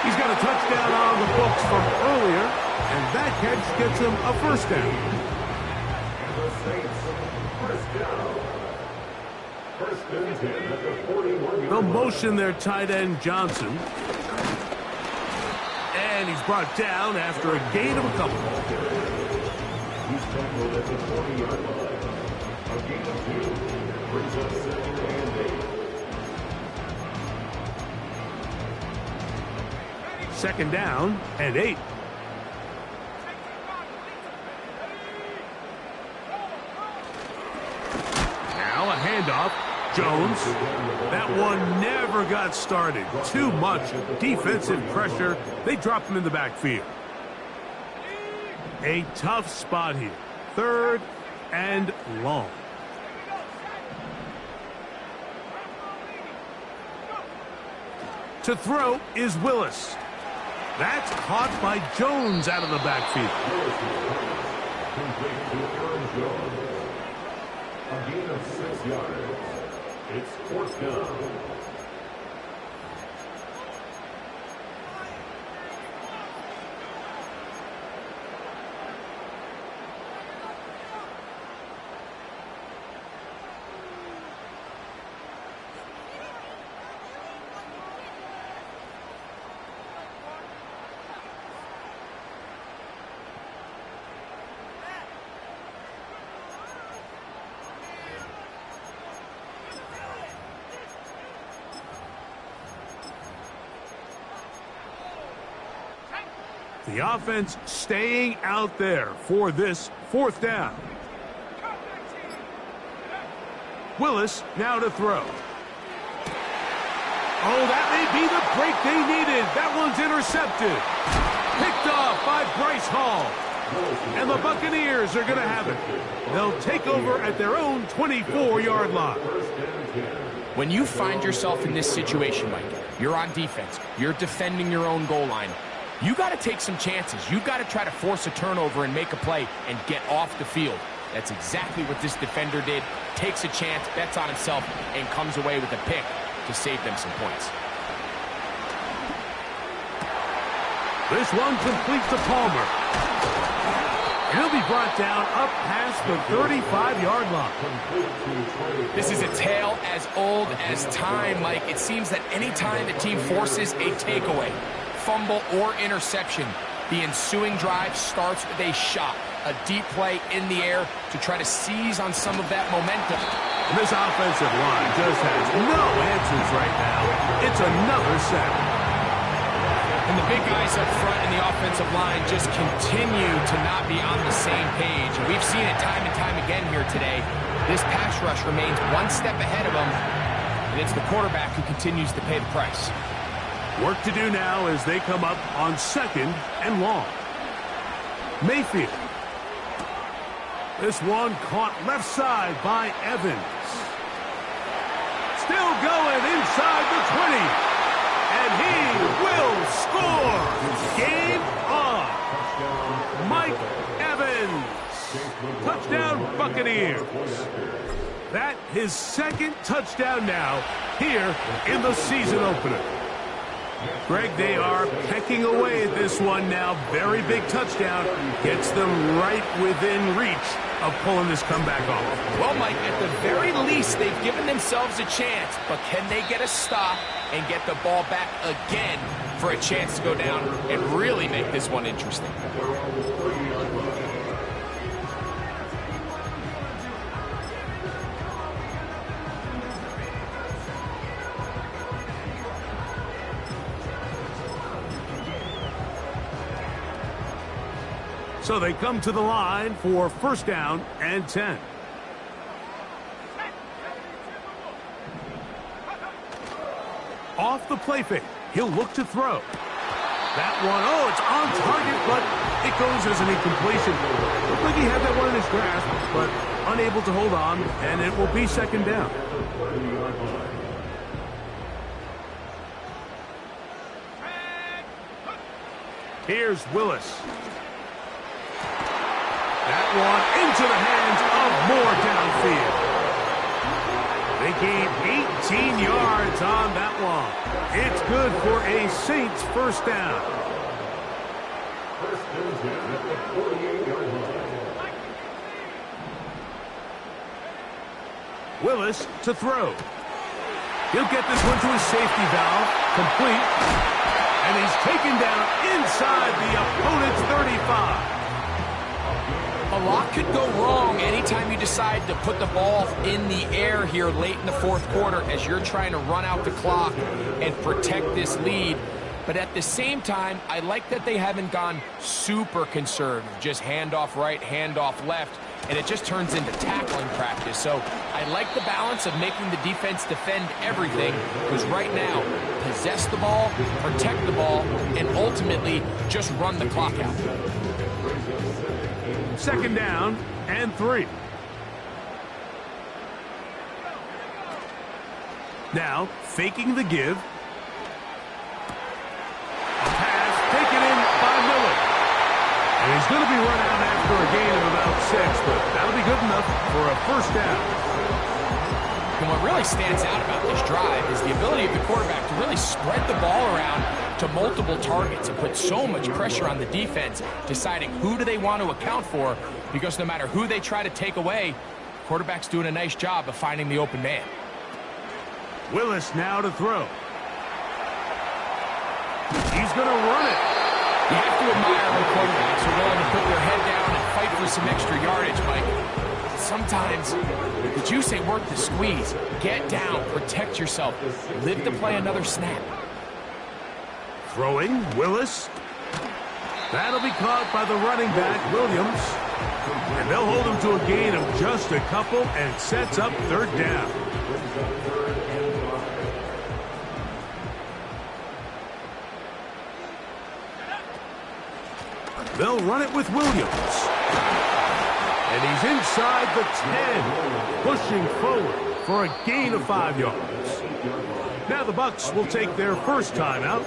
He's got a touchdown on the books from earlier, and that catch gets him a first down. And the Saints, first down. First and 10 at the 41-yard line. They'll motion their tight end, Johnson. And he's brought down after a gain of a couple. He's tackled at the 40-yard line. A gain of 2 brings up 2nd and 8. Second down and 8. Now a handoff. Jones. That one never got started. Too much defensive pressure. They dropped him in the backfield. A tough spot here. Third and long. To throw is Willis. That's caught by Jones out of the backfield. Complete to Aaron Jones. A gain of 6 yards. It's fourth down. The offense staying out there for this fourth down. Willis now to throw. Oh, that may be the break they needed. That one's intercepted. Picked off by Bryce Hall. And the Buccaneers are going to have it. They'll take over at their own 24-yard line. First and 10. When you find yourself in this situation, Mike, you're on defense, you're defending your own goal line, you got to take some chances. You got to try to force a turnover and make a play and get off the field. That's exactly what this defender did. Takes a chance, bets on himself, and comes away with a pick to save them some points. This one complete to Palmer. He'll be brought down up past the 35-yard line. This is a tale as old as time, Mike. It seems that any time the team forces a takeaway, fumble, or interception, the ensuing drive starts with a shot, a deep play in the air to try to seize on some of that momentum. And this offensive line just has no answers right now. It's another sack. And the big guys up front in the offensive line just continue to not be on the same page. And we've seen it time and time again here today. This pass rush remains one step ahead of them, and it's the quarterback who continues to pay the price. Work to do now as they come up on 2nd and long. Mayfield. This one caught left side by Evans. Still going inside the 20. And he will score. Game on. Mike Evans. Touchdown Buccaneers. That his 2nd touchdown now here in the season opener. Greg, they are pecking away at this one now. Very big touchdown. Gets them right within reach of pulling this comeback off. Well, Mike, at the very least, they've given themselves a chance. But can they get a stop and get the ball back again for a chance to go down and really make this one interesting? So they come to the line for 1st down and 10. Off the play fake. He'll look to throw. That one, oh, it's on target, but it goes as an incompletion. Looked like he had that one in his grasp, but unable to hold on, and it will be 2nd down. Here's Willis. That one into the hands of Moore downfield. They gain 18 yards on that one. It's good for a Saints 1st down. Willis to throw. He'll get this one to his safety valve. Complete. And he's taken down inside the opponent's 35. A lot could go wrong anytime you decide to put the ball in the air here late in the 4th quarter as you're trying to run out the clock and protect this lead. But at the same time, I like that they haven't gone super conservative, just handoff right, handoff left, and it just turns into tackling practice. So I like the balance of making the defense defend everything, because right now, possess the ball, protect the ball, and ultimately just run the clock out. 2nd down and 3. Now, faking the give. A pass taken in by Miller. And he's going to be run out after a gain of about 6, but that'll be good enough for a 1st down. And what really stands out about this drive is the ability of the quarterback to really spread the ball around to multiple targets and put so much pressure on the defense, deciding who do they want to account for, because no matter who they try to take away, the quarterback's doing a nice job of finding the open man. Willis now to throw. He's going to run it. You have to admire when quarterbacks are willing to put their head down and fight for some extra yardage, Mike. Sometimes the juice ain't worth the squeeze. Get down, protect yourself, live to play another snap. Throwing, Willis. That'll be caught by the running back, Williams. And they'll hold him to a gain of just a couple and sets up 3rd down. They'll run it with Williams. And he's inside the 10, pushing forward. for a gain of 5 yards. Now the Bucs will take their first timeout.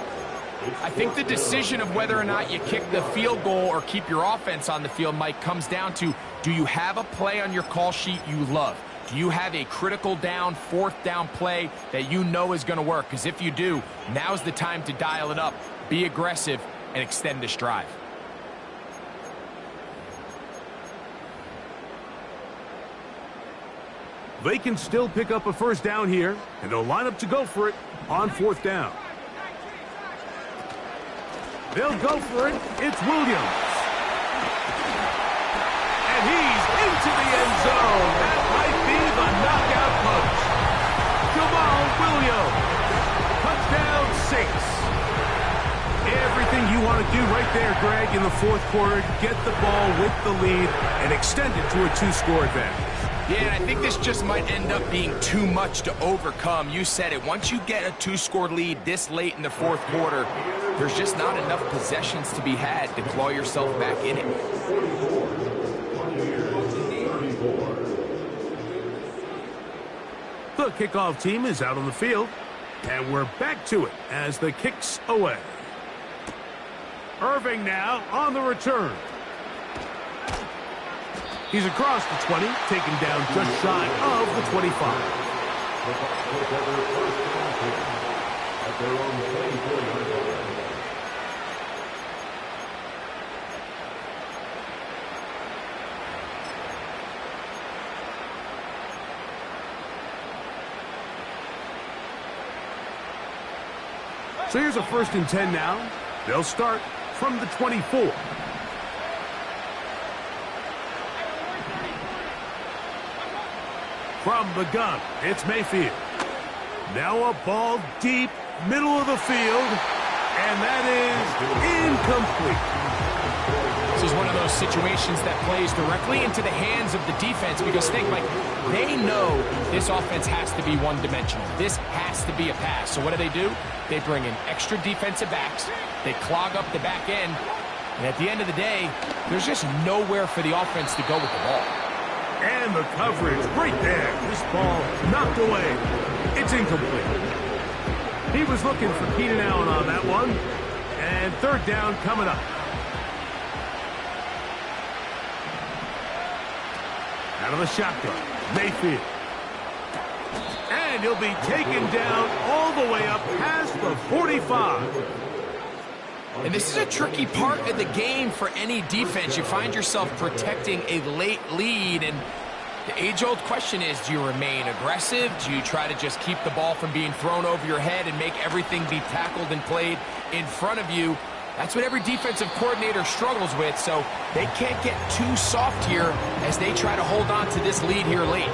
I think the decision of whether or not you kick the field goal or keep your offense on the field, Mike, comes down to, do you have a play on your call sheet you love? Do you have a critical down, fourth down play that you know is going to work? Because if you do, now's the time to dial it up, be aggressive, and extend this drive. They can still pick up a first down here, and they'll line up to go for it on fourth down. They'll go for it. It's Williams. And he's into the end zone. That might be the knockout punch. Jamal Williams. Touchdown 6. Everything you want to do right there, Greg, in the fourth quarter. Get the ball with the lead and extend it to a 2-score advantage. Yeah, and I think this just might end up being too much to overcome. You said it. Once you get a 2-score lead this late in the fourth quarter, there's just not enough possessions to be had to claw yourself back in it. The kickoff team is out on the field, and we're back to it as the kick's away. Irving now on the return. He's across the 20, taken down just shy of the 25. So here's a 1st and 10 now. They'll start from the 24. From the gun, it's Mayfield. Now a ball deep, middle of the field, and that is incomplete. This is one of those situations that plays directly into the hands of the defense because think, like, they know this offense has to be one-dimensional. This has to be a pass. So what do? They bring in extra defensive backs. They clog up the back end. And at the end of the day, there's just nowhere for the offense to go with the ball. And the coverage right there. This ball knocked away. It's incomplete. He was looking for Keenan Allen on that one. And 3rd down coming up. Out of the shotgun, Mayfield. And he'll be taken down all the way up past the 45. And this is a tricky part of the game for any defense. You find yourself protecting a late lead, and the age-old question is, do you remain aggressive? Do you try to just keep the ball from being thrown over your head and make everything be tackled and played in front of you? That's what every defensive coordinator struggles with, so they can't get too soft here as they try to hold on to this lead here late.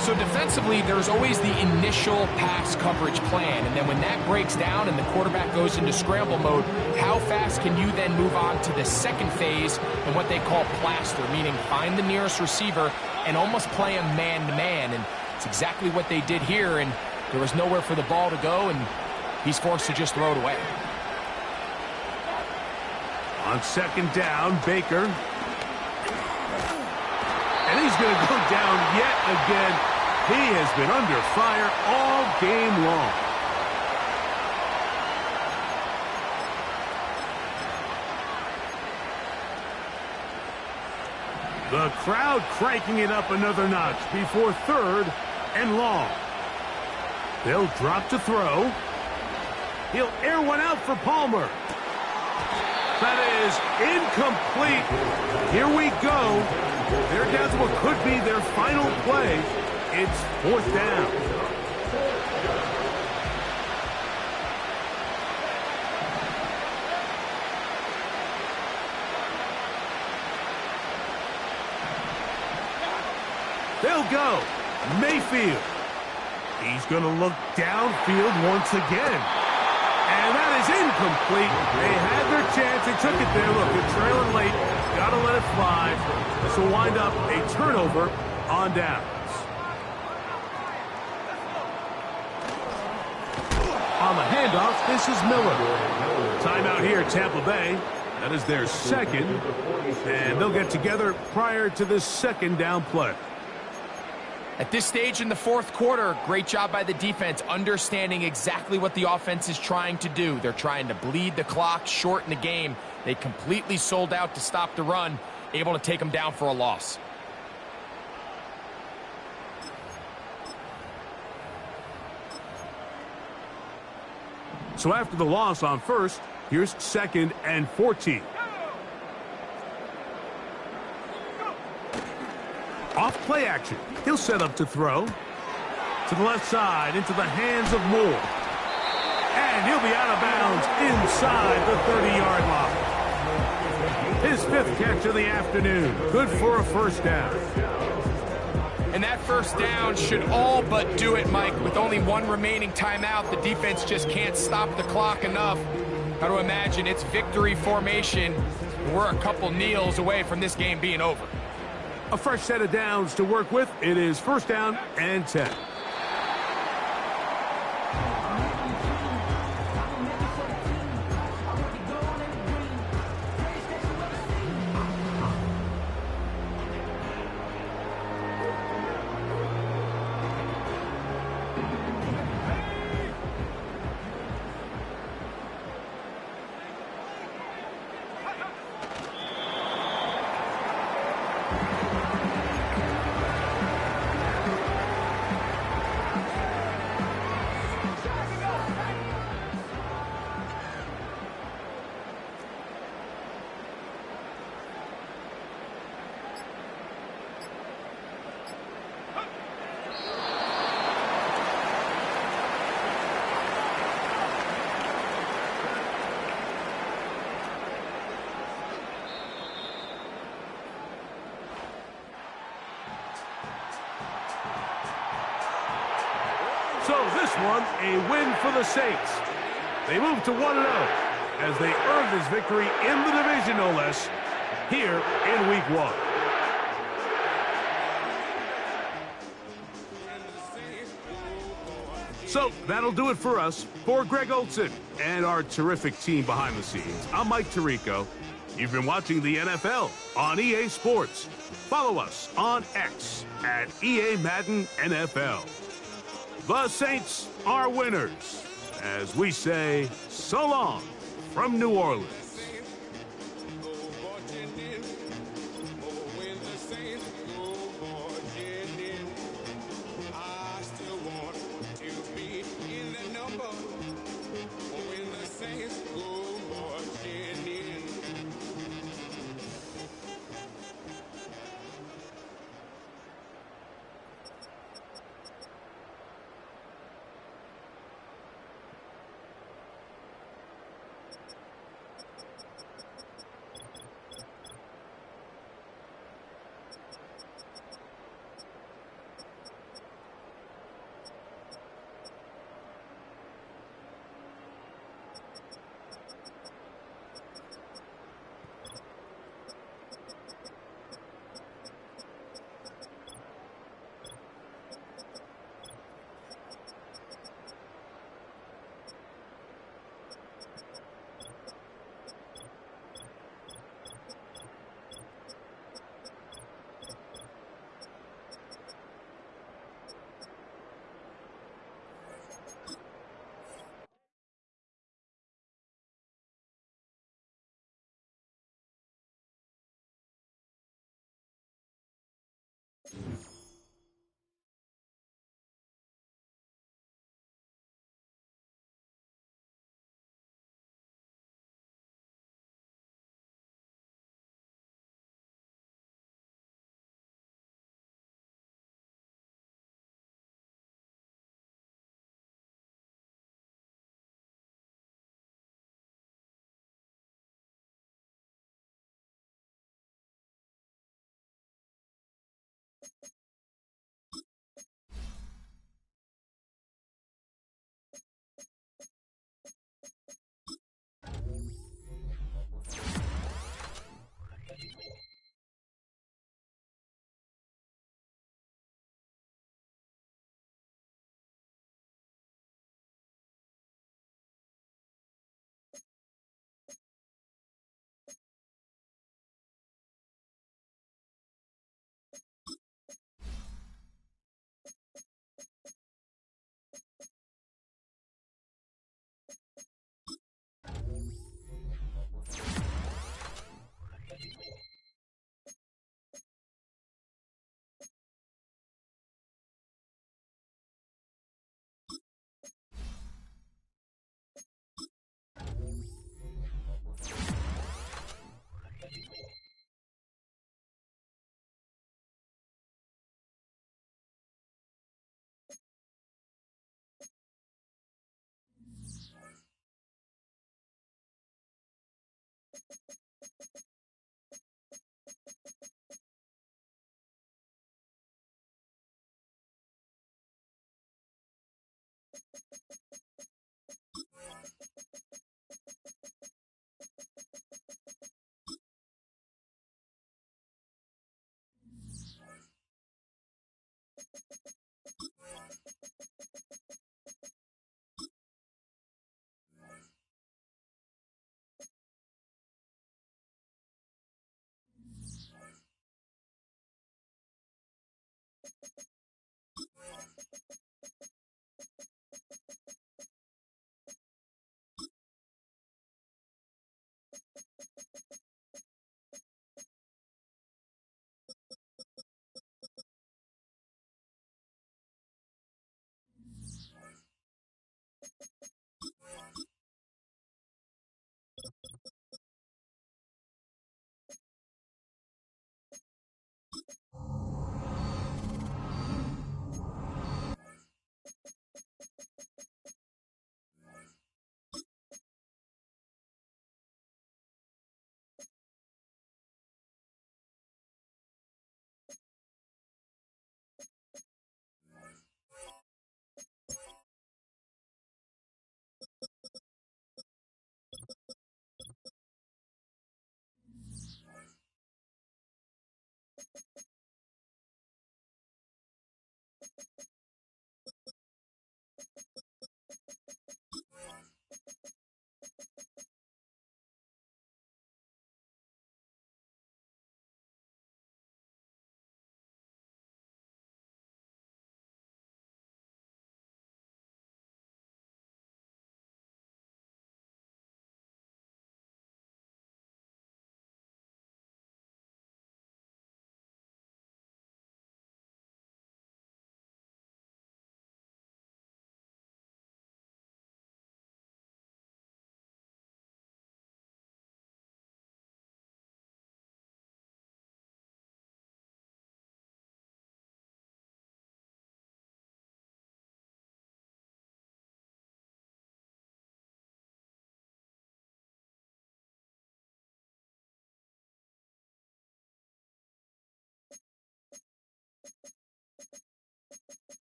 So defensively, there's always the initial pass coverage plan, and then when that breaks down and the quarterback goes into scramble mode, how fast can you then move on to the second phase and what they call plaster, meaning find the nearest receiver and almost play him man-to-man, and it's exactly what they did here, and there was nowhere for the ball to go, and he's forced to just throw it away. On 2nd down, Baker. And he's going to go down yet again. He has been under fire all game long. The crowd cranking it up another notch before 3rd and long. They'll drop to throw. He'll air one out for Palmer. That is incomplete. Here we go. They're down to what could be their final play. It's 4th down. They'll go. Mayfield. He's going to look downfield once again. And that is incomplete. They had their chance. They took it there. Look, they're trailing late. Got to let it fly. This will wind up a turnover on downs. On the handoff, this is Miller. Timeout here, Tampa Bay. That is their 2nd. And they'll get together prior to this 2nd down play. At this stage in the fourth quarter, great job by the defense, understanding exactly what the offense is trying to do. They're trying to bleed the clock, shorten the game. They completely sold out to stop the run, able to take them down for a loss. So after the loss on first, here's 2nd and 14. Off play action. He'll set up to throw. To the left side, into the hands of Moore. And he'll be out of bounds inside the 30-yard line. His 5th catch of the afternoon. Good for a first down. And that first down should all but do it, Mike. With only one remaining timeout, the defense just can't stop the clock enough. Got to imagine it's victory formation. We're a couple kneels away from this game being over. A fresh set of downs to work with. It is 1st down and 10. So this one, a win for the Saints. They move to 1-0 as they earn this victory in the division, no less, here in Week 1. So that'll do it for us. For Greg Olson and our terrific team behind the scenes, I'm Mike Tirico. You've been watching the NFL on EA Sports. Follow us on X at EA Madden NFL. The Saints are winners, as we say so long from New Orleans.